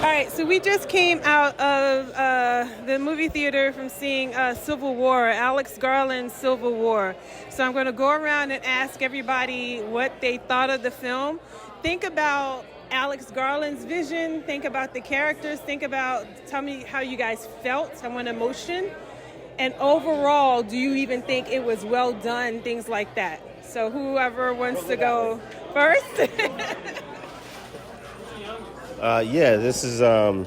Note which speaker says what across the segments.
Speaker 1: All right, so we just came out of the movie theater from seeing Civil War, Alex Garland's Civil War. So I'm going to go around and ask everybody what they thought of the film. Think about Alex Garland's vision. Think about the characters. Tell me how you guys felt. I want emotion. And overall, do you even think it was well done? Things like that. So whoever wants to go first.
Speaker 2: Yeah, this is a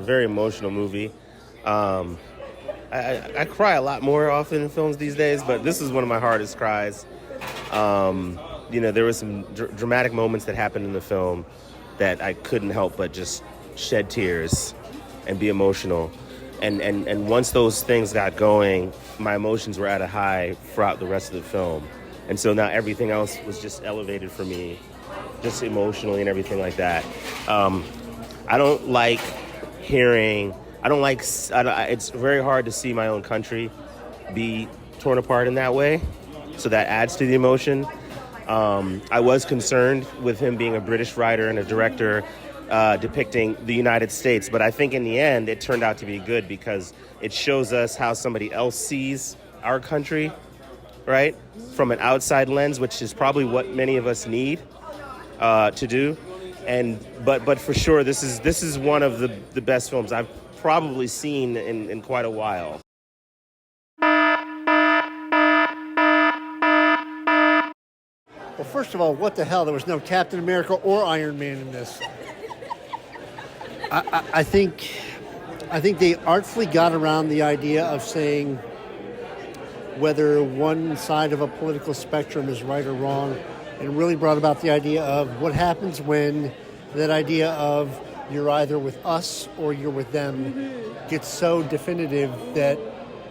Speaker 2: very emotional movie. I cry a lot more often in films these days, but this is one of my hardest cries. There were some dramatic moments that happened in the film that I couldn't help but just shed tears and be emotional. And once those things got going, my emotions were at a high throughout the rest of the film. And so now everything else was just elevated for me, just emotionally and everything like that. It's very hard to see my own country be torn apart in that way. So that adds to the emotion. I was concerned with him being a British writer and a director depicting the United States. But I think in the end, it turned out to be good because it shows us how somebody else sees our country, right? From an outside lens, which is probably what many of us need to do. But for sure, this is one of the best films I've probably seen in quite a while.
Speaker 3: Well, first of all, what the hell? There was no Captain America or Iron Man in this. I think they artfully got around the idea of saying whether one side of a political spectrum is right or wrong, and really brought about the idea of what happens when that idea of you're either with us or you're with them gets so definitive that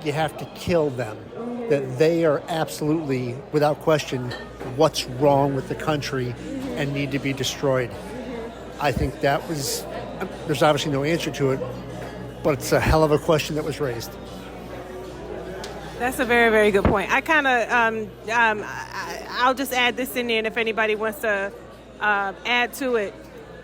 Speaker 3: you have to kill them, that they are absolutely, without question, what's wrong with the country and need to be destroyed. I think that was, there's obviously no answer to it, but it's a hell of a question that was raised.
Speaker 1: That's a very, very good point. I kind of, I'll just add this in there, and if anybody wants to add to it,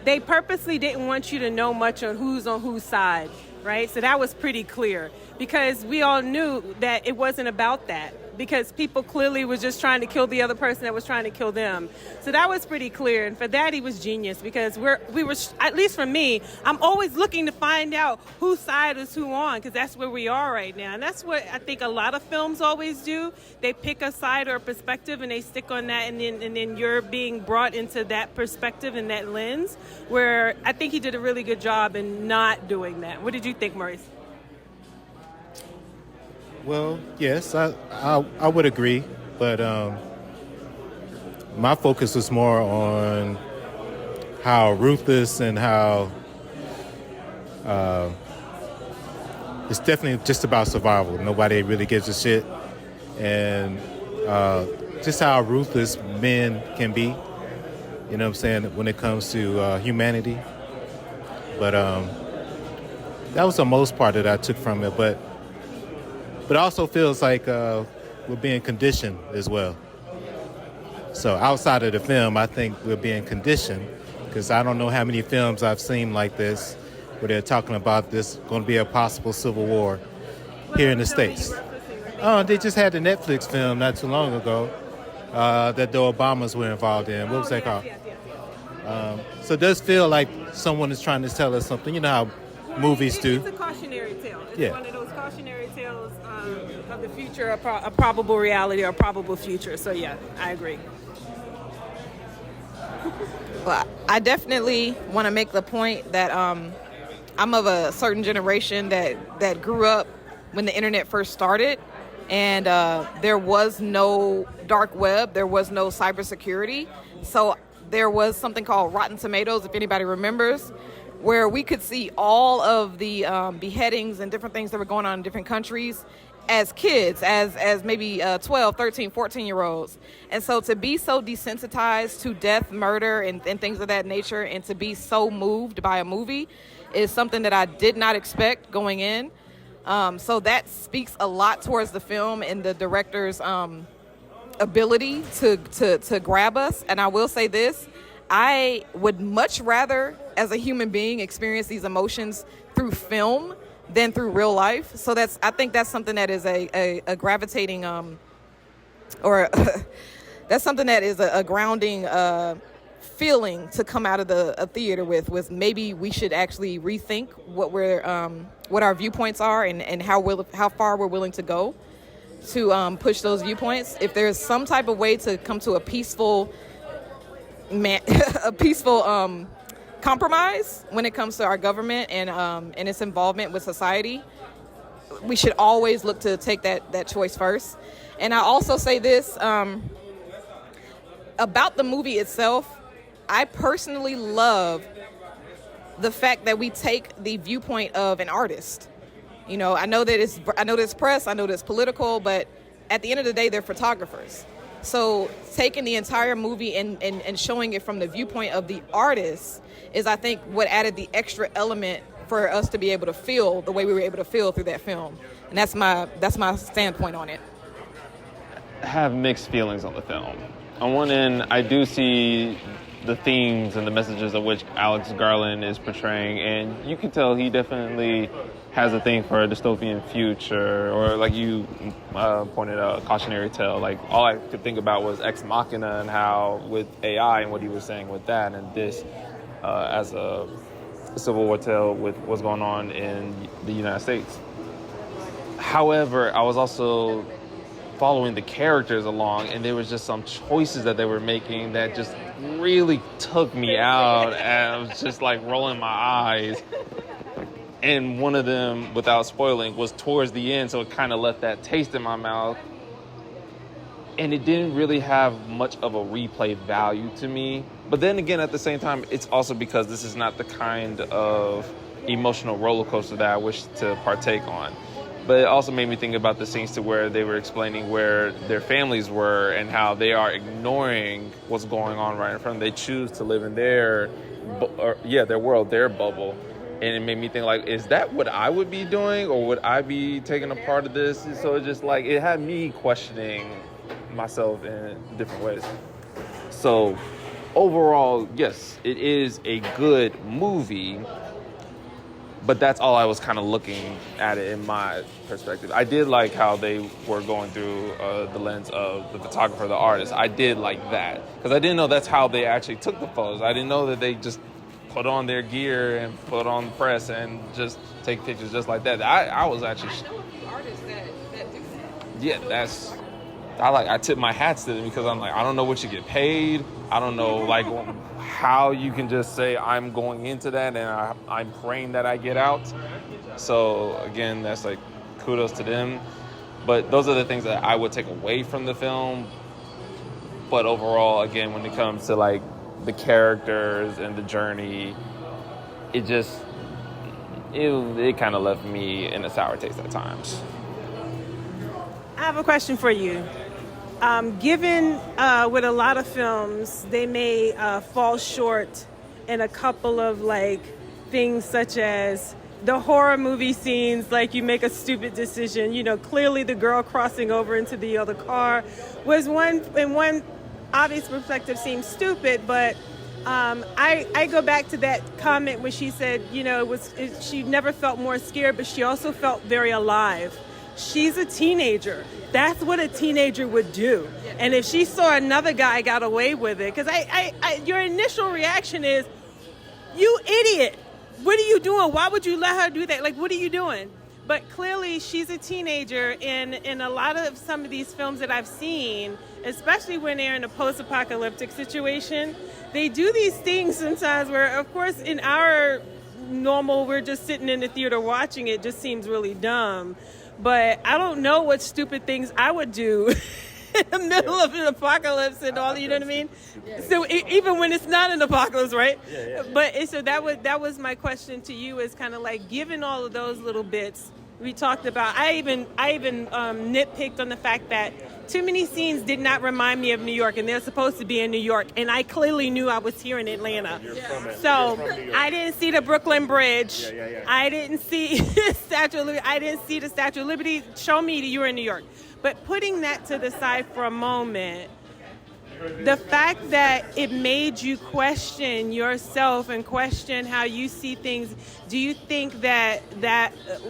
Speaker 1: they purposely didn't want you to know much on whose side, right? So that was pretty clear because we all knew that it wasn't about that because people clearly was just trying to kill the other person that was trying to kill them. So that was pretty clear. And for that, he was genius because we were, at least for me, I'm always looking to find out whose side is who on because that's where we are right now. And that's what I think a lot of films always do. They pick a side or a perspective and they stick on that and then you're being brought into that perspective and that lens where I think he did a really good job in not doing that. What did you think, Maurice?
Speaker 4: Well, yes, I would agree, but my focus was more on how ruthless and how it's definitely just about survival. Nobody really gives a shit, and just how ruthless men can be, you know what I'm saying, when it comes to humanity. But that was the most part that I took from it, but it also feels like we're being conditioned as well. So outside of the film, I think we're being conditioned because I don't know how many films I've seen like this where they're talking about this going to be a possible civil war here in the States. Oh, they just had the Netflix film not too long ago that the Obamas were involved in. What was that called? So it does feel like someone is trying to tell us something. You know how movies do.
Speaker 1: It's a cautionary tale. It's
Speaker 4: Yeah.
Speaker 1: one of those cautionary tales of the future, a probable reality or a probable future. So, yeah, I agree.
Speaker 5: Well, I definitely want to make the point that I'm of a certain generation that grew up when the internet first started, and there was no dark web, there was no cybersecurity. So there was something called Rotten Tomatoes, if anybody remembers, where we could see all of the beheadings and different things that were going on in different countries as kids, as maybe 12, 13, 14-year-olds. And so to be so desensitized to death, murder, and things of that nature, and to be so moved by a movie is something that I did not expect going in. So that speaks a lot towards the film and the director's ability to grab us. And I will say this, I would much rather as a human being, experience these emotions through film than through real life. So I think that's something that is a gravitating or that's something that is a grounding feeling to come out of a theater with maybe we should actually rethink what our viewpoints are and how far we're willing to go to push those viewpoints. If there's some type of way to come to a peaceful compromise when it comes to our government and its involvement with society, we should always look to take that choice first. And I also say this about the movie itself. I personally love the fact that we take the viewpoint of an artist. You know, I know that it's press, I know that it's political, but at the end of the day, they're photographers. So taking the entire movie and showing it from the viewpoint of the artist is, I think, what added the extra element for us to be able to feel the way we were able to feel through that film. And that's my standpoint on it.
Speaker 6: I have mixed feelings on the film. On one end, I do see the themes and the messages of which Alex Garland is portraying, and you can tell he definitely has a thing for a dystopian future, or like you pointed out, a cautionary tale. Like, all I could think about was Ex Machina and how with AI and what he was saying with that, and this as a Civil War tale with what's going on in the United States. However, I was also following the characters along, and there was just some choices that they were making that just really took me out, and I was just like rolling my eyes. And one of them, without spoiling, was towards the end, so it kind of left that taste in my mouth. And it didn't really have much of a replay value to me. But then again, at the same time, it's also because this is not the kind of emotional roller coaster that I wish to partake on. But it also made me think about the scenes to where they were explaining where their families were and how they are ignoring what's going on right in front of them. They choose to live in their world, their bubble. And it made me think, like, is that what I would be doing, or would I be taking a part of this? So it just, like, it had me questioning myself in different ways. So overall, yes, it is a good movie, but that's all I was kind of looking at it in my perspective. I did like how they were going through the lens of the photographer, the artist. I did like that, because I didn't know that's how they actually took the photos. I didn't know that they just put on their gear and put on the press and just take pictures just like that. I was actually...
Speaker 5: artists that do that.
Speaker 6: Yeah, I tip my hats to them, because I'm like, I don't know what you get paid. I don't know, like, how you can just say I'm going into that and I'm praying that I get out. So again, that's like kudos to them. But those are the things that I would take away from the film. But overall, again, when it comes to like the characters and the journey, it kind of left me in a sour taste at times.
Speaker 1: I have a question for you. Given with a lot of films, they may fall short in a couple of like things, such as the horror movie scenes, like you make a stupid decision. You know, clearly the girl crossing over into the other car was one obvious perspective seems stupid, but I go back to that comment when she said, you know, she never felt more scared, but she also felt very alive. She's a teenager. That's what a teenager would do. And if she saw another guy got away with it, because your initial reaction is, you idiot. What are you doing? Why would you let her do that? Like, what are you doing? But clearly she's a teenager, and in a lot of some of these films that I've seen, especially when they're in a post-apocalyptic situation, they do these things sometimes where, of course, in our normal, we're just sitting in the theater watching it, just seems really dumb. But I don't know what stupid things I would do in the middle of an apocalypse and all, you know what I mean? So even when it's not an apocalypse, right? But so that was my question to you, is kind of like, given all of those little bits we talked about, I even nitpicked on the fact that too many scenes did not remind me of New York, and they're supposed to be in New York, and I clearly knew I was here in Atlanta. So I didn't see the Brooklyn Bridge. I didn't see Statue of Liberty. I didn't see the Statue of Liberty. Show me that you were in New York. But putting that to the side for a moment, the fact that it made you question yourself and question how you see things, do you think that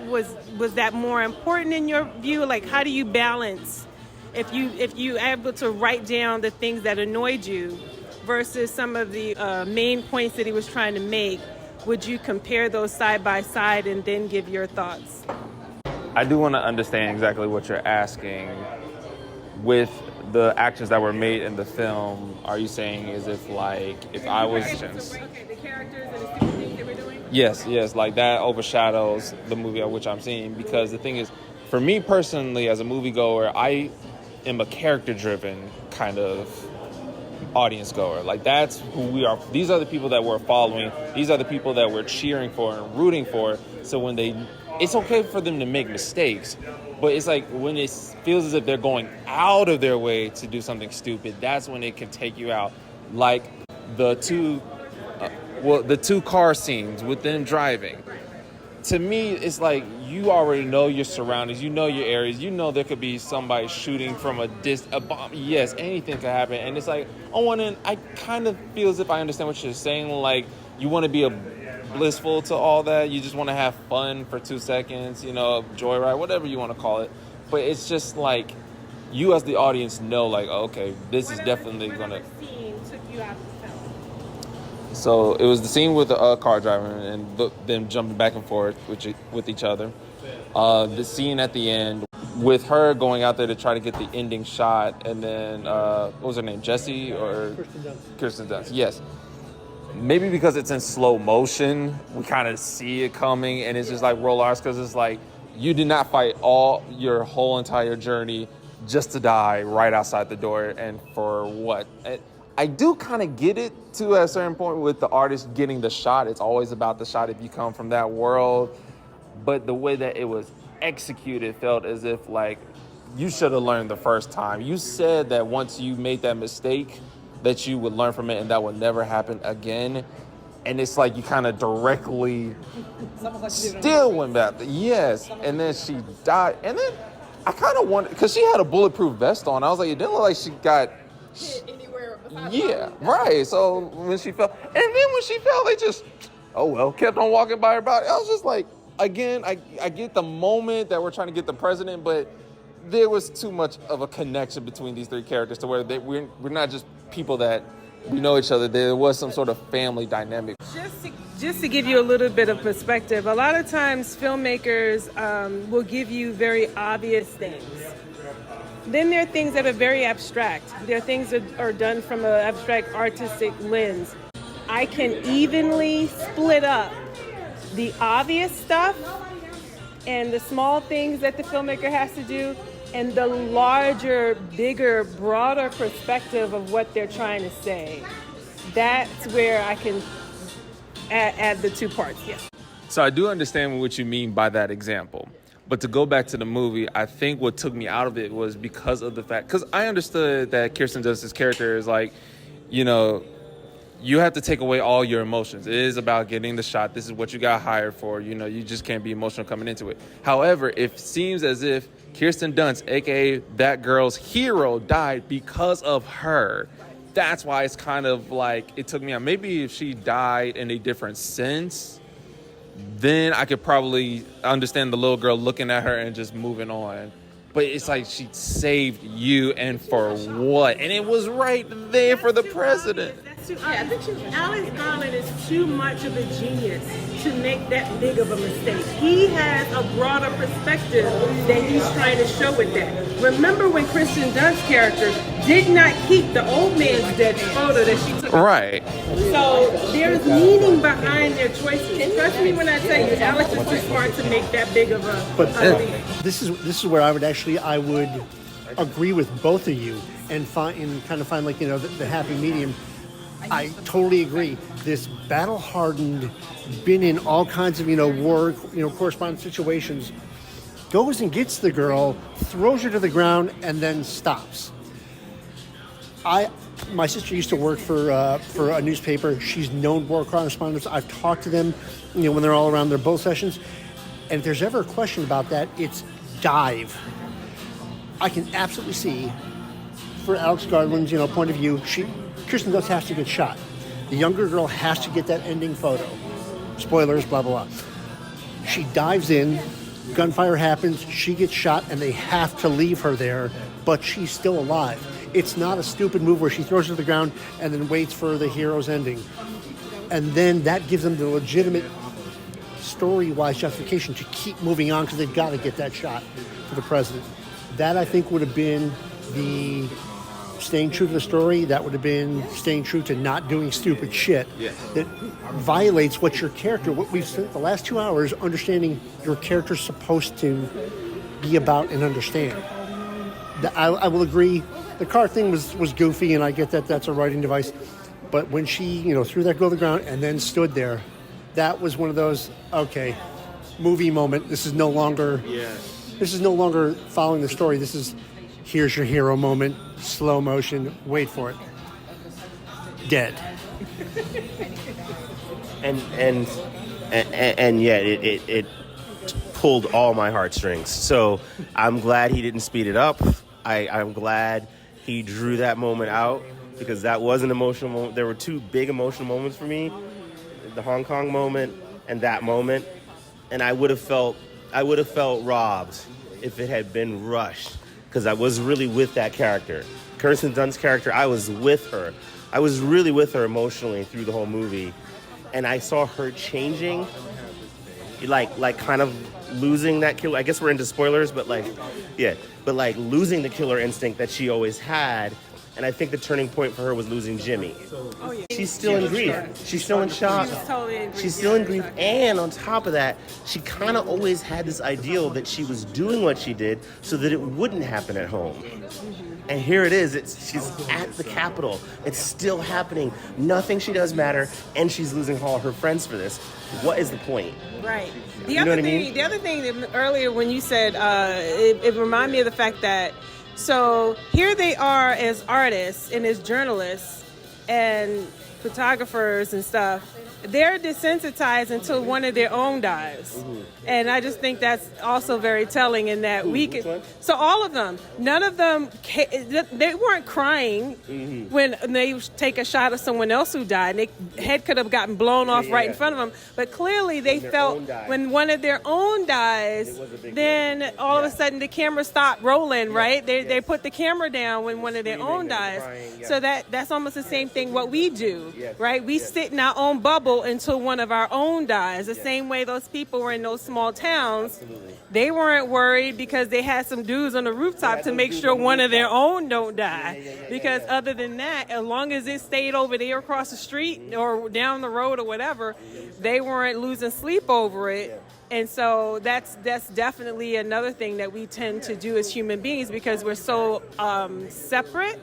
Speaker 1: was that more important in your view? Like, how do you balance if you able to write down the things that annoyed you versus some of the main points that he was trying to make? Would you compare those side by side and then give your thoughts?
Speaker 6: I do want to understand exactly what you're asking. With the actions that were made in the film, are you saying as if I was...
Speaker 1: Okay, the characters and the stupid things they were doing?
Speaker 6: Yes, like that overshadows the movie of which I'm seeing, because the thing is, for me personally, as a moviegoer, I am a character-driven kind of audience goer. Like, that's who we are. These are the people that we're following. These are the people that we're cheering for and rooting for. So it's okay for them to make mistakes, but it's like when it feels as if they're going out of their way to do something stupid, that's when it can take you out. Like the two car scenes with them driving. To me, it's like you already know your surroundings, you know your areas, you know there could be somebody shooting from a bomb. Yes, anything could happen. And it's like, on one end, I kind of feel as if I understand what you're saying. Like, you want to be blissful to all that. You just want to have fun for 2 seconds, joyride, whatever you want to call it. But it's just like, you as the audience know, like, okay, this is definitely going to...
Speaker 1: scene took you out of the film?
Speaker 6: So it was the scene with the car driving and them jumping back and forth with each other. The scene at the end with her going out there to try to get the ending shot, and then what was her name, Jessie or Kirsten Dunst? Yes. Maybe because it's in slow motion, we kind of see it coming, and it's just like roll ours, because it's like you did not fight your whole entire journey just to die right outside the door, and for what? I do kind of get it to a certain point with the artist getting the shot. It's always about the shot if you come from that world. But the way that it was executed felt as if like you should have learned the first time. You said that once you made that mistake that you would learn from it and that would never happen again. And it's like you kind of directly still went back. Yes. And then she died. And then I kind of wondered, because she had a bulletproof vest on. I was like, it didn't look like she got... Yeah, right. So when she fell, and then when she fell, they just, kept on walking by her body. I was just like, again, I get the moment that we're trying to get the president, but there was too much of a connection between these three characters to where we're not just people that we know each other. There was some sort of family dynamic.
Speaker 1: Just to give you a little bit of perspective, a lot of times filmmakers will give you very obvious things. Then there are things that are very abstract. There are things that are done from an abstract artistic lens. I can evenly split up the obvious stuff and the small things that the filmmaker has to do and the larger, bigger, broader perspective of what they're trying to say. That's where I can add the two parts, yes.
Speaker 6: So I do understand what you mean by that example. But to go back to the movie, I think what took me out of it was because of the fact, because I understood that Kirsten Dunst's character is like, you have to take away all your emotions. It is about getting the shot. This is what you got hired for. You just can't be emotional coming into it. However, it seems as if Kirsten Dunst, aka that girl's hero, died because of her. That's why it's kind of like it took me out. Maybe if she died in a different sense, then I could probably understand the little girl looking at her and just moving on. But it's like she saved you, and for what? And it was right there for the president.
Speaker 1: Alex Garland is too much of a genius to make that big of a mistake. He has a broader perspective that he's trying to show with that. Remember when Kristen Dunst's character did not keep the old man's dead photo that she took?
Speaker 6: Right.
Speaker 1: So there's meaning behind their choices. Trust me when I tell you, Alex is too smart to make that big of a.
Speaker 3: But this is where I would agree with both of you and find like the happy medium. I totally agree. This battle-hardened, been in all kinds of war correspondent situations, goes and gets the girl, throws her to the ground, and then stops. My sister used to work for a newspaper. She's known war correspondents. I've talked to them, when they're all around their bull sessions. And if there's ever a question about that, it's dive. I can absolutely see for Alex Garland's, point of view, Kirsten Dunst has to get shot. The younger girl has to get that ending photo. Spoilers, blah, blah, blah. She dives in, gunfire happens, she gets shot, and they have to leave her there, but she's still alive. It's not a stupid move where she throws her to the ground and then waits for the hero's ending. And then that gives them the legitimate story-wise justification to keep moving on because they've got to get that shot for the president. That, I think, would have been the staying true to the story. That would have been staying true to not doing stupid shit that violates what we've spent the last 2 hours understanding your character's supposed to be about and understand. I will agree. The car thing was goofy, and I get that that's a writing device. But when she, threw that girl to the ground and then stood there, that was one of those, okay, movie moment. This is no longer following the story. This is, here's your hero moment, slow motion, wait for it. Dead.
Speaker 2: and yet it pulled all my heartstrings. So I'm glad he didn't speed it up. I'm glad he drew that moment out because that was an emotional moment. There were two big emotional moments for me, the Hong Kong moment and that moment. And I would have felt robbed if it had been rushed because I was really with that character. Kirsten Dunst's character, I was with her. I was really with her emotionally through the whole movie. And I saw her changing, like kind of losing that killer. I guess we're into spoilers, but losing the killer instinct that she always had. And I think the turning point for her was losing Jimmy.
Speaker 1: Oh, yeah.
Speaker 2: She's still in grief. She's still in shock.
Speaker 1: She's totally in grief.
Speaker 2: She's still in grief. And on top of that, she kind of always had this ideal that she was doing what she did so that it wouldn't happen at home. And here it is. She's at the Capitol. It's still happening. Nothing she does matter. And she's losing all her friends for this. What is the point?
Speaker 1: Right.
Speaker 2: The other
Speaker 1: thing that earlier when you said, it reminded me of the fact that, so here they are as artists and as journalists and photographers and stuff. They're desensitized until one of their own dies. Mm-hmm. And I just think that's also very telling in that so all of them, none of them, they weren't crying when they take a shot of someone else who died. And their head could have gotten blown off right in front of them. But clearly they felt when one of their own dies, then all of a sudden the camera stopped rolling, right? They put the camera down when one of their own dies. So that's almost the same thing what we do, right? We sit in our own bubble until one of our own dies. The same way those people were in those small towns.
Speaker 2: Absolutely.
Speaker 1: They weren't worried because they had some dudes on the rooftop to make sure one of their own don't die. Because other than that, as long as it stayed over there across the street or down the road or whatever, they weren't losing sleep over it. And so that's definitely another thing that we tend to do as human beings because we're so separate.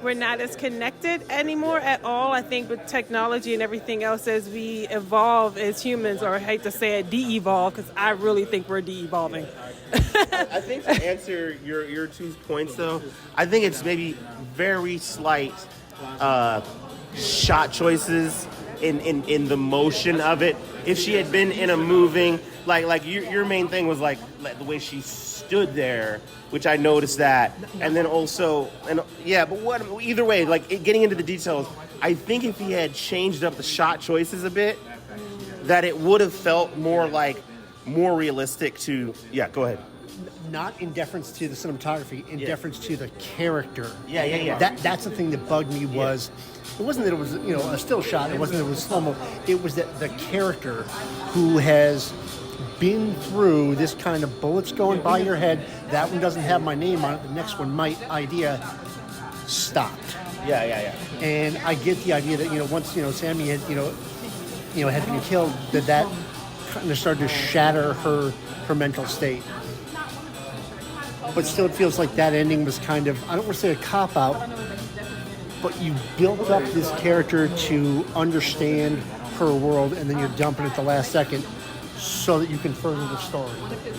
Speaker 1: We're not as connected anymore at all. I think with technology and everything else as we evolve as humans, or I hate to say it, de-evolve, because I really think we're de-evolving.
Speaker 2: I think to answer your two points, though, I think it's maybe very slight shot choices in the motion of it. If she had been in a moving, like your main thing was like the way she stood there, which I noticed that, and then also, but either way, getting into the details, I think if he had changed up the shot choices a bit, that it would have felt more realistic to. Yeah, go ahead.
Speaker 3: Not in deference to the cinematography, in deference to the character.
Speaker 2: Yeah.
Speaker 3: That's the thing that bugged me was. It wasn't that it was, a still shot. It wasn't that it was slow-mo. It was that the character who has been through this kind of bullets going by your head, that one doesn't have my name on it, the next one might, idea stopped.
Speaker 2: Yeah.
Speaker 3: And I get the idea that, once, Sammy had, had been killed, that kind of started to shatter her mental state. But still, it feels like that ending was kind of, I don't want to say a cop-out, but you built up this character to understand her world, and then you're dumping it the last second so that you can further the story.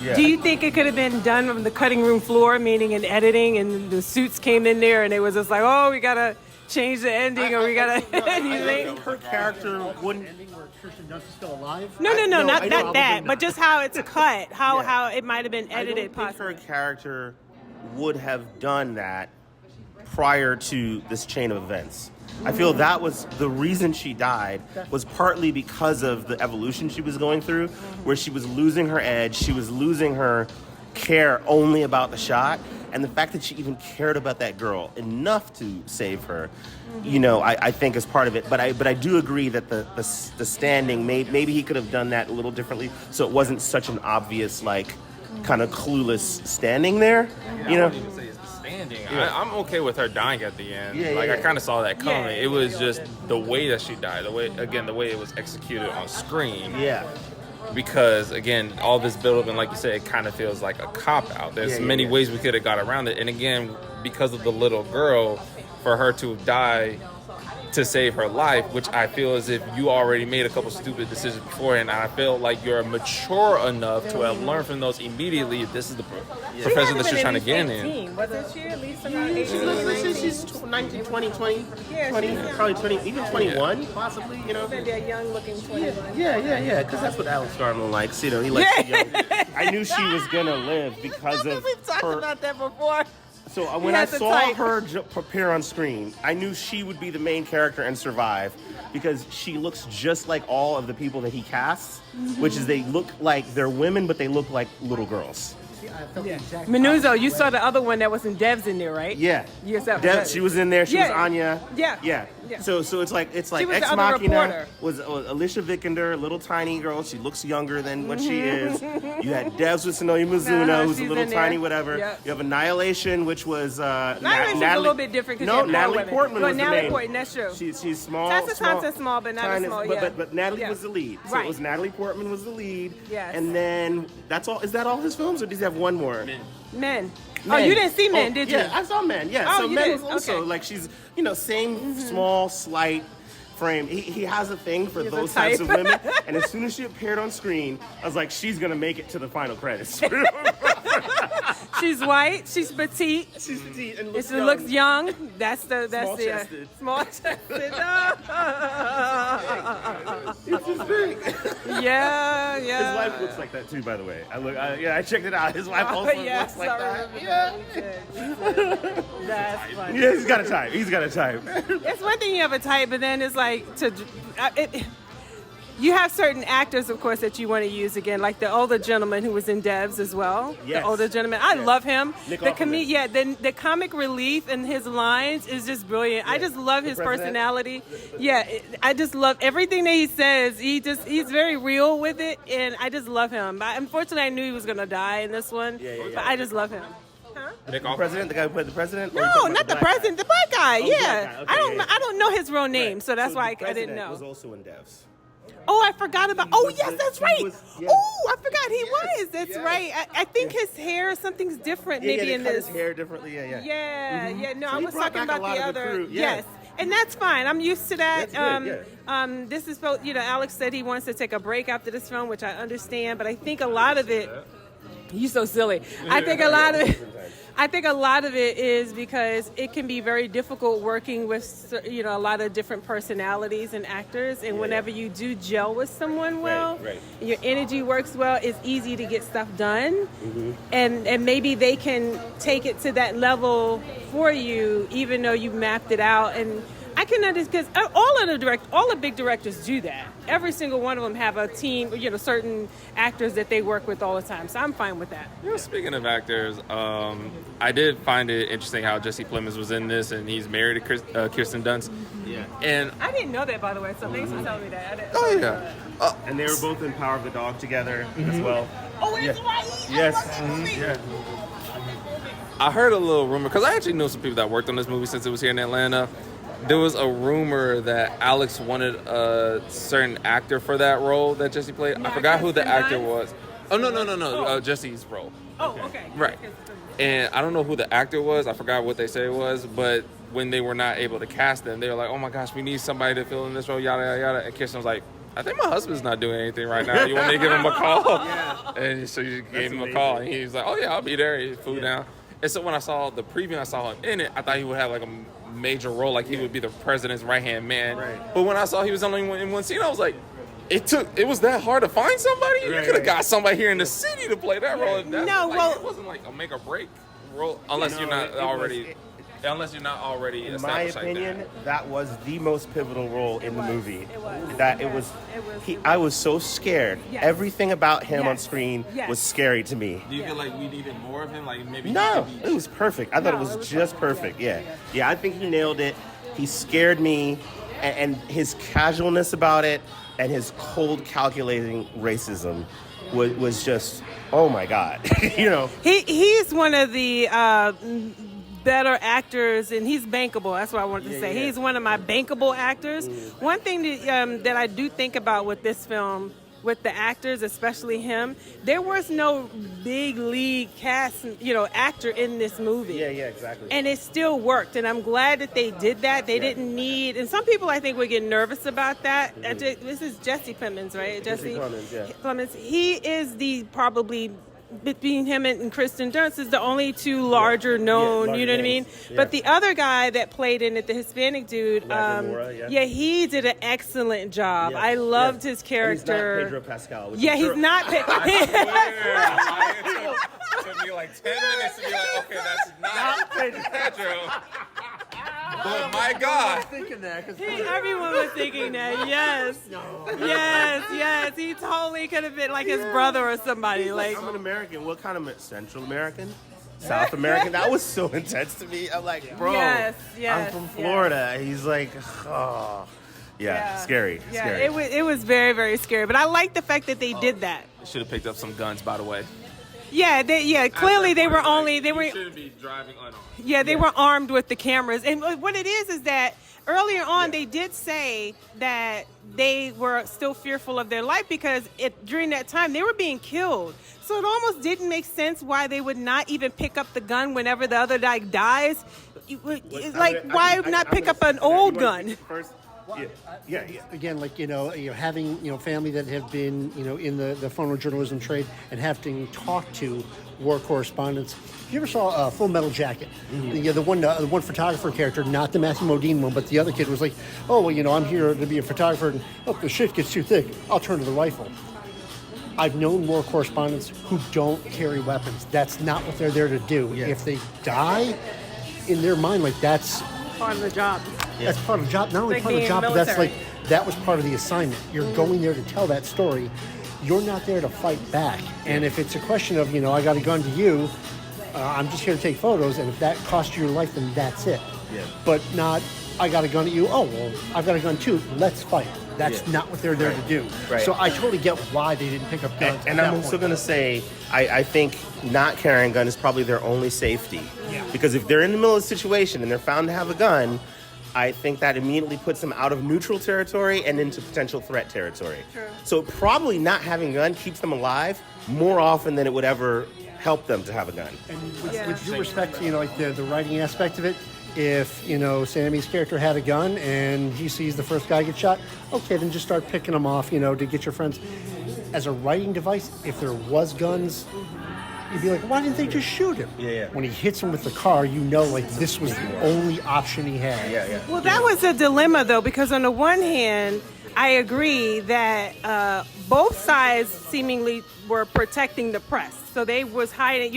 Speaker 2: Yeah.
Speaker 1: Do you think it could have been done on the cutting room floor, meaning in editing, and the suits came in there, and it was just like, oh, we got to change the ending, or we got to...
Speaker 2: I think her character wouldn't...
Speaker 3: Ending where Kirsten Dunst is still alive?
Speaker 1: No, not that, but just how it's cut, how it might have been edited,
Speaker 2: I don't think her character would have done that prior to this chain of events. I feel that was the reason she died, was partly because of the evolution she was going through, where she was losing her edge, she was losing her care only about the shot, and the fact that she even cared about that girl enough to save her, you know, I think is part of it. But I do agree that the standing, maybe he could have done that a little differently, so it wasn't such an obvious, like, kind of clueless standing there, you know?
Speaker 7: I wouldn't even say it's the standing. I'm okay with her dying at the end.
Speaker 2: Yeah,
Speaker 7: I kind of saw that coming.
Speaker 1: Yeah,
Speaker 7: it was just the way that she died, the way it was executed on screen.
Speaker 2: Yeah.
Speaker 7: Because again, all this build-up, and like you said, it kind of feels like a cop-out. There's many ways we could have got around it, and again, because of the little girl, for her to die to save her life, which I feel as if you already made a couple stupid decisions beforehand, and I feel like you're mature enough to have learned from those immediately. If this is the profession that you're trying to get in.
Speaker 1: Wasn't she at least around 18?
Speaker 2: She's 19, 20, 20,
Speaker 1: Yeah,
Speaker 2: 20,
Speaker 1: she's
Speaker 2: probably 20, even 21, possibly, you know?
Speaker 1: Maybe a young looking 21.
Speaker 2: Yeah, because that's what Alex Garland likes, you know, he likes the young. I knew she was going to live because of
Speaker 1: We've talked
Speaker 2: her.
Speaker 1: about that before.
Speaker 2: So when I
Speaker 1: has a
Speaker 2: saw
Speaker 1: type.
Speaker 2: her prepare on screen, I knew she would be the main character and survive because she looks just like all of the people that he casts, which is they look like they're women, but they look like little girls.
Speaker 1: Manuzzo, you saw the other one that was in Devs in there, right?
Speaker 2: Yeah.
Speaker 1: Yes, that
Speaker 2: Deb,
Speaker 1: was.
Speaker 2: she was in there. She was Anya.
Speaker 1: Yeah.
Speaker 2: Yeah. So it's like
Speaker 1: She was the
Speaker 2: Ex
Speaker 1: other
Speaker 2: Machina
Speaker 1: reporter.
Speaker 2: was Alicia Vikander, a little tiny girl. She looks younger than what she is. You had Devs with Sonoya Mizuno, who's a
Speaker 1: she's
Speaker 2: little
Speaker 1: in there.
Speaker 2: tiny whatever.
Speaker 1: Yep.
Speaker 2: You have Annihilation, which was
Speaker 1: Annihilation's
Speaker 2: Natalie.
Speaker 1: a little bit different because
Speaker 2: No, Natalie Portman was the
Speaker 1: Natalie
Speaker 2: main.
Speaker 1: Portman, that's true.
Speaker 2: She's small.
Speaker 1: Tessa Thompson's small, but not as
Speaker 2: tiny,
Speaker 1: small,
Speaker 2: but Natalie
Speaker 1: Yeah.
Speaker 2: was the lead. So
Speaker 1: Right.
Speaker 2: it was Natalie Portman was the lead.
Speaker 1: Yes.
Speaker 2: And then that's all. Is that all his films, or does he have one more?
Speaker 1: Men. Oh, you didn't see Men, did you?
Speaker 2: Yeah, I saw Men. Yeah,
Speaker 1: Oh,
Speaker 2: so
Speaker 1: you
Speaker 2: Men
Speaker 1: did?
Speaker 2: was also
Speaker 1: Okay.
Speaker 2: like she's same small, slight frame. He has a thing for
Speaker 1: Has a
Speaker 2: those types
Speaker 1: type.
Speaker 2: of women. And as soon as she appeared on screen, I was like, she's gonna make it to the final credits.
Speaker 1: She's white. She's petite.
Speaker 2: She's petite and
Speaker 1: She looks young. That's the
Speaker 2: Small-chested.
Speaker 1: small chested.
Speaker 2: It's just big.
Speaker 1: Yeah.
Speaker 2: His wife looks like that too, by the way. I checked it out. His wife also looks like that. Yeah.
Speaker 1: That's funny.
Speaker 2: Yeah, he's got a type.
Speaker 1: It's one thing you have a type, but then it's like you have certain actors, of course, that you want to use again, like the older gentleman who was in Devs as well.
Speaker 2: Yes.
Speaker 1: The older gentleman, I love him.
Speaker 2: Nick
Speaker 1: The
Speaker 2: Offerman.
Speaker 1: the comic relief in his lines is just brilliant. I just love his
Speaker 2: president?
Speaker 1: personality. Yeah, I just love everything that he says. He's very real with it, and I just love him. Unfortunately, I knew he was gonna die in this one, but I just love him.
Speaker 2: The president, the guy who played the president? Or
Speaker 1: No,
Speaker 2: you talking
Speaker 1: not
Speaker 2: about
Speaker 1: the
Speaker 2: black guy?
Speaker 1: president, the black guy.
Speaker 2: Oh,
Speaker 1: yeah,
Speaker 2: black guy. Okay,
Speaker 1: I don't know his real name, so that's
Speaker 2: So
Speaker 1: why
Speaker 2: the
Speaker 1: I didn't
Speaker 2: president
Speaker 1: know.
Speaker 2: was also in Devs.
Speaker 1: Oh, I forgot about. Oh,
Speaker 2: was
Speaker 1: yes,
Speaker 2: the-
Speaker 1: that's
Speaker 2: he
Speaker 1: right.
Speaker 2: was- yes.
Speaker 1: Oh, I forgot he was. That's right. I think his hair, something's different maybe
Speaker 2: they
Speaker 1: in
Speaker 2: cut
Speaker 1: this.
Speaker 2: his hair differently. Yeah.
Speaker 1: Yeah. No,
Speaker 2: So
Speaker 1: I
Speaker 2: he
Speaker 1: was
Speaker 2: brought
Speaker 1: talking
Speaker 2: back a
Speaker 1: about
Speaker 2: lot
Speaker 1: the
Speaker 2: of the
Speaker 1: other.
Speaker 2: crew, yeah.
Speaker 1: Yes. And that's fine. I'm used to that.
Speaker 2: That's good,
Speaker 1: This is supposed, Alex said he wants to take a break after this film, which I understand, but I think a lot of it. You're so silly. I think a lot of it is because it can be very difficult working with a lot of different personalities and actors, and whenever you do gel with someone well,
Speaker 2: Right.
Speaker 1: and your energy works well, it's easy to get stuff done, and maybe they can take it to that level for you, even though you mapped it out. And I can understand because all the big directors do that. Every single one of them have a team, certain actors that they work with all the time. So I'm fine with that.
Speaker 7: Speaking of actors, I did find it interesting how Jesse Plemons was in this, and he's married to Kirsten Dunst.
Speaker 2: Yeah.
Speaker 7: And
Speaker 1: I didn't know that, by the way. So thanks for telling me that.
Speaker 7: oh yeah,
Speaker 2: And they were both in Power of the Dog together as well.
Speaker 1: Oh, that's right.
Speaker 2: Yes. Yeah.
Speaker 7: I heard a little rumor because I actually know some people that worked on this movie since it was here in Atlanta. There was a rumor that Alex wanted a certain actor for that role that Jesse played. I forgot who the actor was. Oh no, Jesse's role.
Speaker 1: Oh, okay.
Speaker 7: Right. And I don't know who the actor was. I forgot what they said it was. But when they were not able to cast them, they were like, "Oh my gosh, we need somebody to fill in this role." Yada yada yada. And Kirsten was like, "I think my husband's not doing anything right now. You want me to give him a call?" Yeah. And so you gave him a call, and he was like, "Oh yeah, I'll be there." He flew down. And so when I saw the preview, and I saw him in it. I thought he would have like a major role, like he would be the president's right-hand man.
Speaker 2: Right.
Speaker 7: But when I saw he was only in one scene, I was like, it was that hard to find somebody? You could have got somebody here in the city to play that role. It wasn't like a make or break role, unless you're not already... unless you're not already
Speaker 2: In my
Speaker 7: established
Speaker 2: opinion,
Speaker 7: like
Speaker 2: that was the most pivotal role in the movie.
Speaker 1: It was.
Speaker 2: That
Speaker 1: Yeah,
Speaker 2: it was.
Speaker 1: it was-
Speaker 2: He,
Speaker 1: it
Speaker 2: I
Speaker 1: was.
Speaker 2: was so scared.
Speaker 1: Yes.
Speaker 2: Everything about him on
Speaker 1: Yes.
Speaker 2: screen
Speaker 1: Yes.
Speaker 2: was scary to me.
Speaker 7: that. Do you feel like we needed more of him? Like maybe he
Speaker 2: No,
Speaker 7: could be-
Speaker 2: it was perfect. I thought
Speaker 1: No,
Speaker 2: it was
Speaker 1: it was
Speaker 2: just
Speaker 1: perfect.
Speaker 2: perfect. Yeah. I think he nailed it. He scared me, and his casualness about it, and his cold, calculating racism was just, oh my God, you know.
Speaker 1: He's one of the better actors, and he's bankable. That's what I wanted to say.
Speaker 2: yeah.
Speaker 1: He's one of my bankable actors. One thing that I do think about with this film, with the actors, especially him, there was no big league cast, actor in this movie.
Speaker 2: Yeah, exactly.
Speaker 1: And it still worked, and I'm glad that they did that. They didn't need, and some people I think would get nervous about that. This is Jesse Plemons, right?
Speaker 2: Jesse Plemons, yeah.
Speaker 1: Plemons. He is the probably, between him and Kristen Dunst, is the only two larger known,
Speaker 2: larger
Speaker 1: you know what I mean?
Speaker 2: names, yeah.
Speaker 1: But the other guy that played in it, the Hispanic dude,
Speaker 2: Mora, yeah.
Speaker 1: he did an excellent job.
Speaker 2: Yeah,
Speaker 1: I loved
Speaker 2: yeah.
Speaker 1: his
Speaker 2: And
Speaker 1: character.
Speaker 2: he's not Pedro Pascal. which
Speaker 1: Yeah,
Speaker 2: I'm
Speaker 1: he's
Speaker 2: sure-
Speaker 1: not.
Speaker 7: It took me like 10 minutes to be like, okay, that's not Pedro. But my God.
Speaker 3: Thinking that because
Speaker 1: Everyone was thinking that. Yes. Yes. He totally could have been like his brother or somebody. Like,
Speaker 2: I'm an American. What kind of Central American? South American? That was so intense to me. I'm like, bro,
Speaker 1: Yes,
Speaker 2: I'm from Florida. He's like, oh. Yeah, scary.
Speaker 1: Yeah,
Speaker 2: Scary.
Speaker 1: it was very, very scary. But I like the fact that they did that.
Speaker 7: Should have picked up some guns, by the way.
Speaker 1: Yeah, clearly they were
Speaker 7: shouldn't be driving unarmed.
Speaker 1: Yeah, they were armed with the cameras. And what it is that earlier on they did say that they were still fearful of their life because during that time they were being killed. So it almost didn't make sense why they would not even pick up the gun whenever the other guy dies. Why not pick up an old gun?
Speaker 2: First, yeah.
Speaker 3: again, like having family that have been in the photojournalism trade and having talked to war correspondents. If you ever saw Full Metal Jacket, the one photographer character, not the Matthew Modine one, but the other kid was like, oh well, I'm here to be a photographer, and the shit gets too thick, I'll turn to the rifle. I've known war correspondents who don't carry weapons. That's not what they're there to do.
Speaker 2: Yeah.
Speaker 3: If they die, in their mind, like that's
Speaker 1: Part of the job.
Speaker 3: that's part of the job. Not only
Speaker 1: Like
Speaker 3: part of the
Speaker 1: being
Speaker 3: job, but that's
Speaker 1: military.
Speaker 3: that was part of the assignment. You're going there to tell that story. You're not there to fight back. And if it's a question of, I got a gun to you, I'm just here to take photos, and if that costs you your life, then that's it.
Speaker 2: Yeah.
Speaker 3: But not, I got a gun at you. Oh, well, I've got a gun too. Let's fight. That's not what they're there to do.
Speaker 2: Right.
Speaker 3: So I totally get why they didn't pick up guns.
Speaker 2: And
Speaker 3: at
Speaker 2: I'm
Speaker 3: that
Speaker 2: also
Speaker 3: point.
Speaker 2: going to say, I think not carrying a gun is probably their only safety.
Speaker 3: Yeah.
Speaker 2: Because if they're in the middle of a situation and they're found to have a gun, I think that immediately puts them out of neutral territory and into potential threat territory.
Speaker 1: True.
Speaker 2: So probably not having a gun keeps them alive more often than it would ever help them to have a gun.
Speaker 3: And with due respect to, like the writing aspect of it, if, Sammy's character had a gun and he sees the first guy get shot, okay, then just start picking them off, to get your friends. As a writing device, if there was guns, you'd be like, why didn't they just shoot him?
Speaker 2: Yeah.
Speaker 3: When he hits him with the car, like this was the only option he had.
Speaker 2: Yeah.
Speaker 1: Well, that was a dilemma, though, because on the one hand, I agree that both sides seemingly were protecting the press. So they was hiding,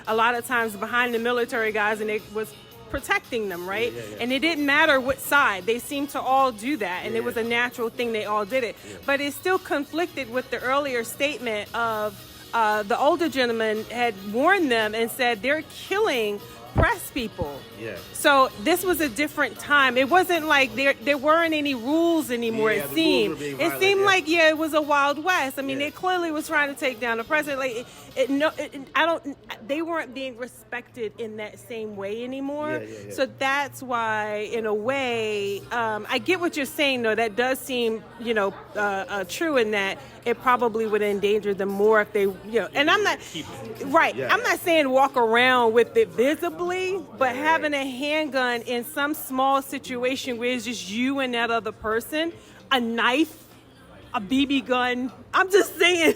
Speaker 1: a lot of times behind the military guys, and it was protecting them, right?
Speaker 2: Yeah.
Speaker 1: And it didn't matter what side. They seemed to all do that, and it was a natural thing. They all did it. Yeah. But it still conflicted with the earlier statement of the older gentleman had warned them and said they're killing press people.
Speaker 2: Yeah.
Speaker 1: So this was a different time. It wasn't like there weren't any rules anymore.
Speaker 2: Yeah,
Speaker 1: It
Speaker 2: the
Speaker 1: seemed.
Speaker 2: rules were being
Speaker 1: It
Speaker 2: violated,
Speaker 1: seemed
Speaker 2: yeah.
Speaker 1: like it was a Wild West. I mean,
Speaker 2: Yeah.
Speaker 1: they clearly was trying to take down the president. Like they weren't being respected in that same way anymore.
Speaker 2: Yeah.
Speaker 1: So that's why, in a way, I get what you're saying. Though that does seem, true in that it probably would endanger them more if they, And I'm not right.
Speaker 2: Yeah.
Speaker 1: I'm not saying walk around with it visibly, but having a handgun in some small situation where it's just you and that other person, a knife, a BB gun. I'm just saying,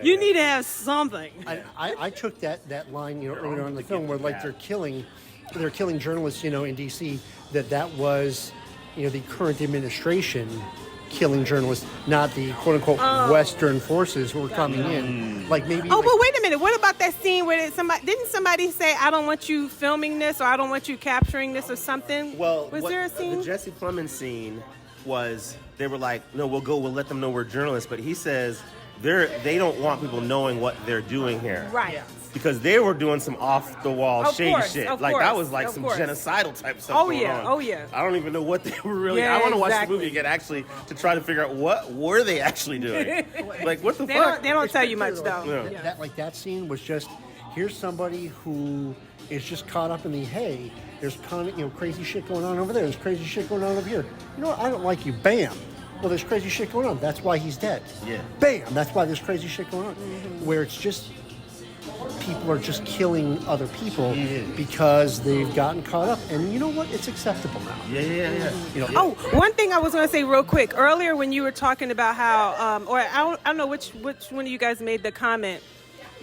Speaker 1: you need to have something.
Speaker 3: I took that line, earlier on in the film where like they're killing journalists, in DC, that was, the current administration killing journalists, not the quote-unquote Western forces who are coming in. Like maybe.
Speaker 1: Oh, but wait a minute. What about that scene where didn't somebody say, "I don't want you filming this," or "I don't want you capturing this," or something?
Speaker 2: Well,
Speaker 1: was there a scene?
Speaker 2: The Jesse Plemons scene was they were like, "No, we'll let them know we're journalists," but he says they don't want people knowing what they're doing here.
Speaker 1: Right.
Speaker 2: Because they were doing some off-the-wall
Speaker 1: Of
Speaker 2: shady
Speaker 1: course,
Speaker 2: shit.
Speaker 1: of
Speaker 2: Like,
Speaker 1: course,
Speaker 2: that was like
Speaker 1: of
Speaker 2: some
Speaker 1: course.
Speaker 2: genocidal type stuff
Speaker 1: Oh,
Speaker 2: going
Speaker 1: yeah,
Speaker 2: on.
Speaker 1: oh, yeah.
Speaker 2: I don't even know what they were really...
Speaker 1: Yeah,
Speaker 2: I want to watch
Speaker 1: exactly.
Speaker 2: the movie again, actually, to try to figure out what were they actually doing. Like, what the fuck?
Speaker 1: They don't tell you much, though.
Speaker 2: Yeah.
Speaker 3: That scene was just, here's somebody who is just caught up in the, hey, there's kind of, crazy shit going on over there. There's crazy shit going on over here. You know what? I don't like you. Bam. Well, there's crazy shit going on. That's why he's dead.
Speaker 2: Yeah.
Speaker 3: Bam. That's why there's crazy shit going on. Where it's just people are just killing other people because they've gotten caught up. And you know what? It's acceptable now.
Speaker 2: Yeah.
Speaker 1: Oh, one thing I was going to say real quick. Earlier when you were talking about how, or I don't know which one of you guys made the comment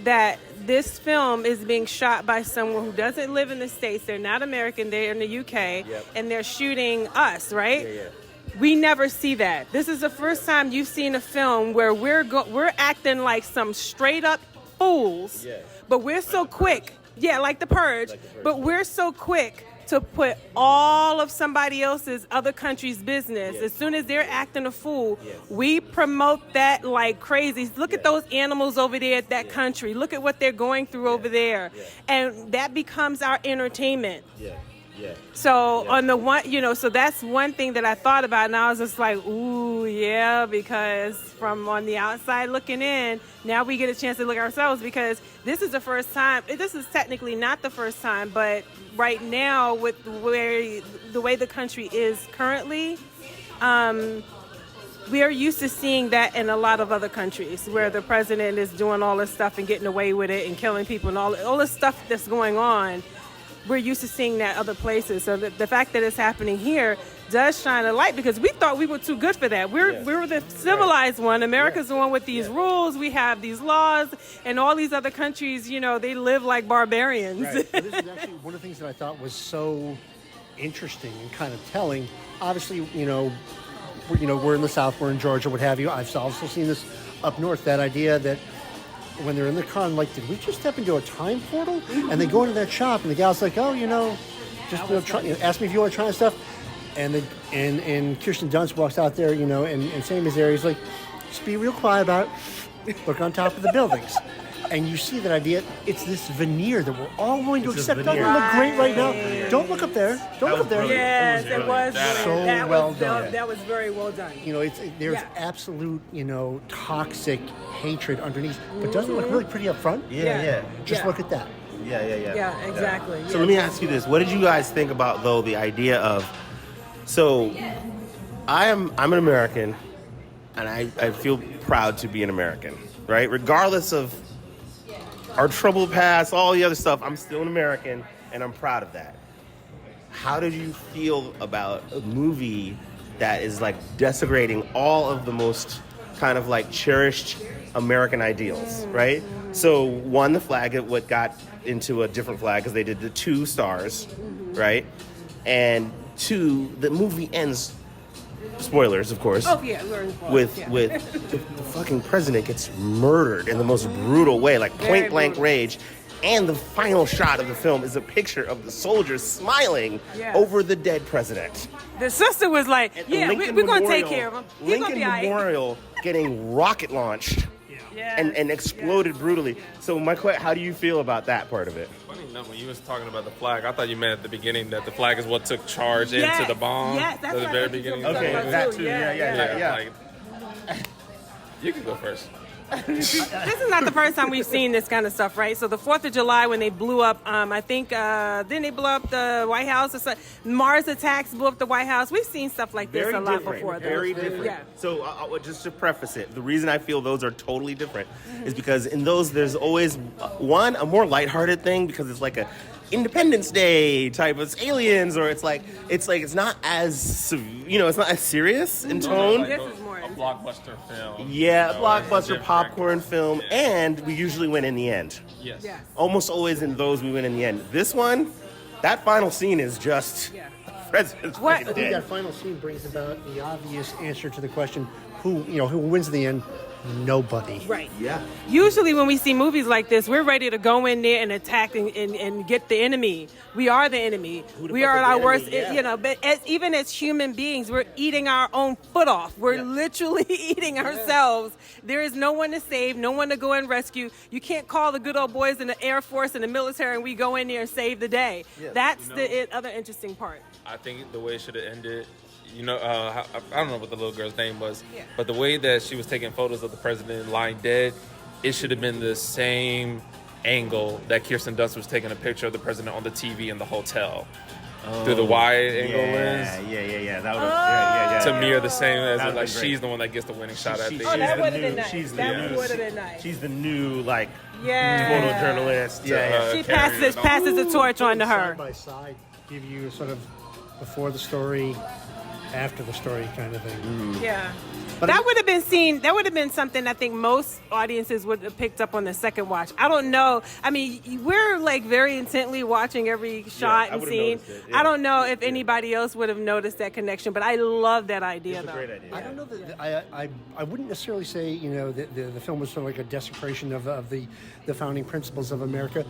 Speaker 1: that this film is being shot by someone who doesn't live in the States. They're not American. They're in the UK.
Speaker 2: Yep.
Speaker 1: And they're shooting us, right?
Speaker 2: Yeah.
Speaker 1: We never see that. This is the first time you've seen a film where we're acting like some straight up fools, but we're so quick. Yeah, like The Purge. But we're so quick to put all of somebody else's other country's business. As soon as they're acting a fool, we promote that like crazy. Look at those animals over there at that country. Look at what they're going through over there. And that becomes our entertainment. So on the one, so that's one thing that I thought about, and I was just like, ooh, yeah, because from on the outside looking in, now we get a chance to look at ourselves, because this is the first time. This is technically not the first time, but right now with the way the country is currently, we are used to seeing that in a lot of other countries where the president is doing all this stuff and getting away with it and killing people and all this stuff that's going on. We're used to seeing that other places. So the fact that it's happening here does shine a light, because we thought we were too good for that. We were the civilized one. America's the one with these rules. We have these laws, and all these other countries, they live like barbarians.
Speaker 3: Right. Well, this is actually one of the things that I thought was so interesting and kind of telling. Obviously, we're in the South, we're in Georgia, what have you. I've also seen this up north, that idea that when they're in the car, I'm like, did we just step into a time portal? And they go into that shop, and the gal's like, oh, ask me if you want to try stuff. And Kirsten Dunst walks out there, and Sammy's there. He's like, just be real quiet about it. Look on top of the buildings. And you see that idea. It's this veneer that we're all going to accept. Doesn't it look great right now? Don't look up there. Don't look up there.
Speaker 1: Yes, it was
Speaker 3: so well done.
Speaker 1: That was very well done.
Speaker 3: There's absolute, toxic hatred underneath, but doesn't it look really pretty up front?
Speaker 2: Yeah.
Speaker 3: Just look at that.
Speaker 1: Yeah, exactly.
Speaker 2: So let me ask you this. What did you guys think about, though, the idea of... So, I'm an American, and I feel proud to be an American, right? Regardless of our troubled past, all the other stuff, I'm still an American, and I'm proud of that. How did you feel about a movie that is like desecrating all of the most kind of like cherished American ideals, right? So one, the flag, what got into a different flag because they did the 2 stars, right? And 2, the movie ends, spoilers of course, with the fucking president gets murdered in the most brutal way, like point blank rage. And the final shot of the film is a picture of the soldiers smiling over the dead president.
Speaker 1: The sister was like, we're going to take care of him. He's
Speaker 2: Lincoln
Speaker 1: gonna be all right.
Speaker 2: Memorial getting rocket launched and exploded brutally. So my question, how do you feel about that part of it?
Speaker 7: Funny enough, when you was talking about the flag, I thought you meant at the beginning that the flag is what took charge into the bomb.
Speaker 1: Yes, that's
Speaker 7: at the
Speaker 1: what
Speaker 7: very
Speaker 1: I think you
Speaker 7: beginning.
Speaker 1: were talking about
Speaker 2: that
Speaker 1: too.
Speaker 2: too. Yeah.
Speaker 7: Like, you can go first.
Speaker 1: This is not the first time we've seen this kind of stuff, right? So the 4th of July, when they blew up, I think, then they blew up the White House. Or something. Mars attacks blew up the White House. We've seen stuff like this a lot before.
Speaker 2: Very different.
Speaker 1: Yeah.
Speaker 2: So just to preface it, the reason I feel those are totally different is because in those, there's always, one, a more lighthearted thing because it's like a Independence Day type of aliens, or it's not as, it's not as serious in tone.
Speaker 1: This is more
Speaker 7: a blockbuster film.
Speaker 2: Yeah, blockbuster popcorn film, and we usually win in the end.
Speaker 7: Yes.
Speaker 2: Almost always in those we win in the end. This one, that final scene is just president's
Speaker 1: What?
Speaker 2: fucking
Speaker 3: I think
Speaker 2: dead.
Speaker 3: that final scene brings about the obvious answer to the question: who wins in the end? Nobody.
Speaker 1: Right.
Speaker 2: Yeah.
Speaker 1: Usually when we see movies like this, we're ready to go in there and attack and get the enemy. We are the enemy.
Speaker 2: Who the
Speaker 1: We
Speaker 2: fuck
Speaker 1: are
Speaker 2: is the
Speaker 1: our
Speaker 2: enemy?
Speaker 1: worst,
Speaker 2: Yeah.
Speaker 1: but even as human beings, we're eating our own foot off. We're literally eating ourselves. There is no one to save, no one to go and rescue. You can't call the good old boys in the Air Force and the military and we go in there and save the day. That's the other interesting part.
Speaker 7: I think the way it should have ended, I don't know what the little girl's name was, but the way that she was taking photos of the president lying dead, it should have been the same angle that Kirsten Dunst was taking a picture of the president on the TV in the hotel. Through the wide angle lens.
Speaker 2: Yeah. That would
Speaker 7: To mirror the same as
Speaker 2: That would've
Speaker 7: like
Speaker 2: been great.
Speaker 7: she's the one that gets the winning shot at the
Speaker 1: Oh,
Speaker 7: end.
Speaker 1: that
Speaker 2: the
Speaker 1: would have
Speaker 2: new-
Speaker 1: been nice.
Speaker 2: she's the
Speaker 1: That
Speaker 2: new-
Speaker 1: would have been nice.
Speaker 2: She's the new like
Speaker 1: Yeah.
Speaker 2: photojournalist. Yeah.
Speaker 1: She
Speaker 7: carrying it
Speaker 1: passes the torch on to her.
Speaker 3: Side by side, give you sort of before the story, after the story kind of thing.
Speaker 1: Yeah.
Speaker 3: But
Speaker 1: That would have been seen. That would have been something I think most audiences would have picked up on the second watch. I don't know. I mean, we're like very intently watching every shot
Speaker 2: I
Speaker 1: and
Speaker 2: would've
Speaker 1: scene.
Speaker 2: noticed it, yeah.
Speaker 1: I don't know if anybody else would have noticed that connection, but I love that idea,
Speaker 2: It's a
Speaker 1: though.
Speaker 2: great idea.
Speaker 3: I don't know that I wouldn't necessarily say that the film was sort of like a desecration of the founding principles of America,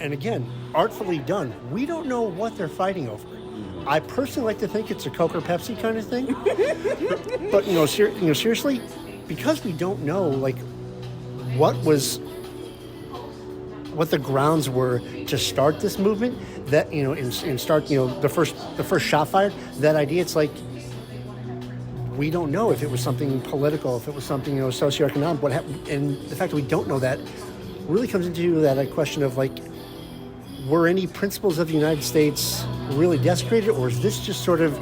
Speaker 3: and again, artfully done. We don't know what they're fighting over. I personally like to think it's a Coke or Pepsi kind of thing, but seriously, because we don't know like what the grounds were to start this movement, that and start the first shot fired. That idea, it's like we don't know if it was something political, if it was something socioeconomic. What happened, and the fact that we don't know that really comes into that question of like, were any principles of the United States really desecrated, or is this just sort of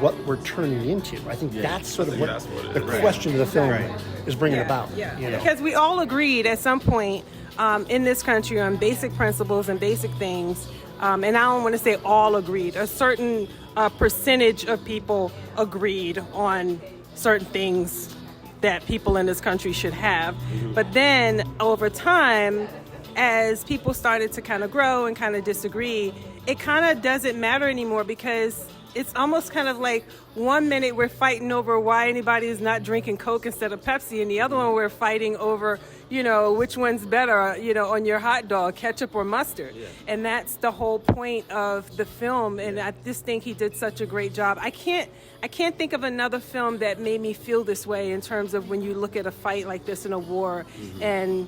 Speaker 3: what we're turning into? I think that's sort of
Speaker 7: that's what it
Speaker 3: the
Speaker 7: is.
Speaker 3: question of the film is bringing
Speaker 1: Yeah,
Speaker 3: about.
Speaker 1: yeah.
Speaker 3: you know.
Speaker 1: Because we all agreed at some point in this country on basic principles and basic things, and I don't want to say all agreed. A certain percentage of people agreed on certain things that people in this country should have. But then over time, as people started to kind of grow and kind of disagree, it kind of doesn't matter anymore, because it's almost kind of like 1 minute we're fighting over why anybody is not drinking Coke instead of Pepsi, and the other one we're fighting over, which one's better, on your hot dog, ketchup or mustard. And that's the whole point of the film, and I just think he did such a great job. I can't think of another film that made me feel this way in terms of when you look at a fight like this in a war, and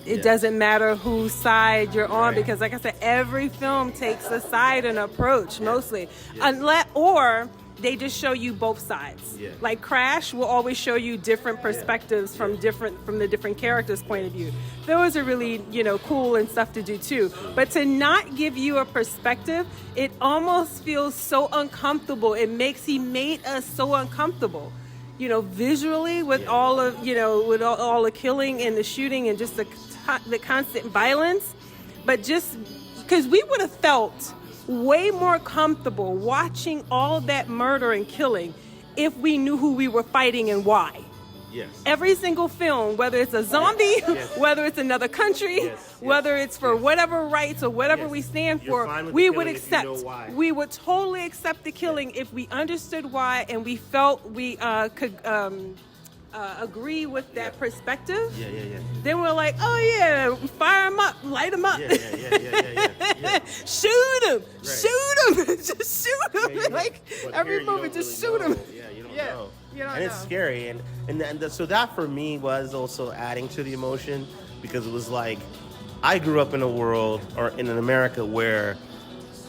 Speaker 1: it doesn't matter whose side you're on, because like I said, every film takes a side and approach mostly, or they just show you both sides. Like Crash will always show you different perspectives from the different characters' point of view. Those are really cool and stuff to do too. But to not give you a perspective, it almost feels so uncomfortable. He made us so uncomfortable. Visually with all of, with all the killing and the shooting and just the constant violence. But just because we would have felt way more comfortable watching all that murder and killing if we knew who we were fighting and why.
Speaker 2: Yes.
Speaker 1: Every single film, whether it's a zombie, whether it's another country, whether it's for whatever rights or whatever we stand
Speaker 2: You're
Speaker 1: for,
Speaker 2: fine with
Speaker 1: we
Speaker 2: the
Speaker 1: would
Speaker 2: killing if you
Speaker 1: accept.
Speaker 2: know why.
Speaker 1: We would totally accept the killing if we understood why and we felt we could agree with that perspective.
Speaker 2: Yeah.
Speaker 1: Then we're like, oh yeah, fire them up, light them up.
Speaker 2: Yeah.
Speaker 1: Shoot them, just shoot them. Like
Speaker 2: But
Speaker 1: every
Speaker 2: here you
Speaker 1: movie,
Speaker 2: don't
Speaker 1: just
Speaker 2: really
Speaker 1: shoot
Speaker 2: know.
Speaker 1: them.
Speaker 2: Yeah, you don't
Speaker 1: Yeah.
Speaker 2: know.
Speaker 1: You don't
Speaker 2: And it's
Speaker 1: know.
Speaker 2: scary, so that for me was also adding to the emotion, because it was like I grew up in a world or in an America where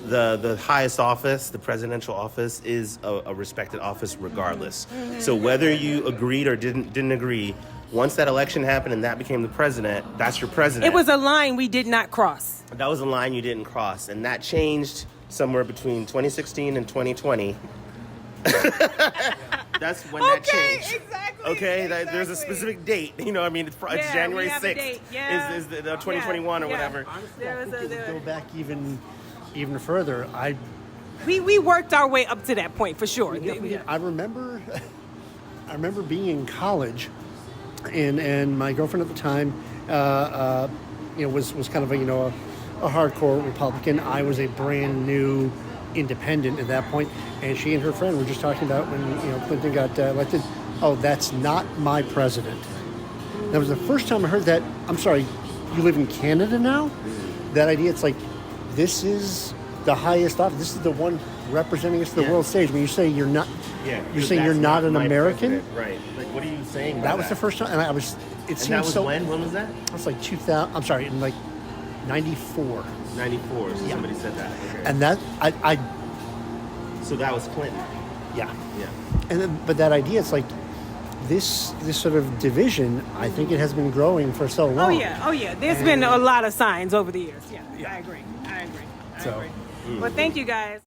Speaker 2: the highest office, the presidential office, is a respected office regardless. So whether you agreed or didn't agree, once that election happened and that became the president, that's your president.
Speaker 1: It was a line we did not cross.
Speaker 2: That was a line you didn't cross, and that changed somewhere between 2016 and 2020. That's when that changed.
Speaker 1: Exactly.
Speaker 2: Okay, there's a specific date. It's
Speaker 1: Yeah,
Speaker 2: January
Speaker 1: we have a
Speaker 2: 6th.
Speaker 1: date. Yeah.
Speaker 2: Is the 2021 or
Speaker 1: Yeah.
Speaker 2: whatever.
Speaker 3: Honestly,
Speaker 1: There
Speaker 3: I
Speaker 1: was
Speaker 3: think
Speaker 1: a-
Speaker 3: if we go back even further.
Speaker 1: We worked our way up to that point for sure.
Speaker 3: I remember being in college, and my girlfriend at the time, was kind of a hardcore Republican. I was a brand new independent at that point. And she and her friend were just talking about when Clinton got elected. Oh, that's not my president. That was the first time I heard that. I'm sorry, you live in Canada now? That idea, it's like, this is the highest office. This is the one representing us to the world stage. When you say you're not, you're saying you're not an American?
Speaker 2: President. Right. Like, what are you saying by
Speaker 3: That was the first time, and I was, it seemed
Speaker 2: that was
Speaker 3: so...
Speaker 2: when? When was that?
Speaker 3: It was like 2000, I'm sorry, in like 94.
Speaker 2: 94, so somebody said that. Okay.
Speaker 3: And that, I
Speaker 2: So that was Clinton.
Speaker 3: yeah.
Speaker 2: Yeah.
Speaker 3: And then, but that idea, it's like, this sort of division, I think it has been growing for so long.
Speaker 1: Oh yeah. There's been a lot of signs over the years. Yeah. I agree.
Speaker 3: So-
Speaker 1: Well, thank you guys.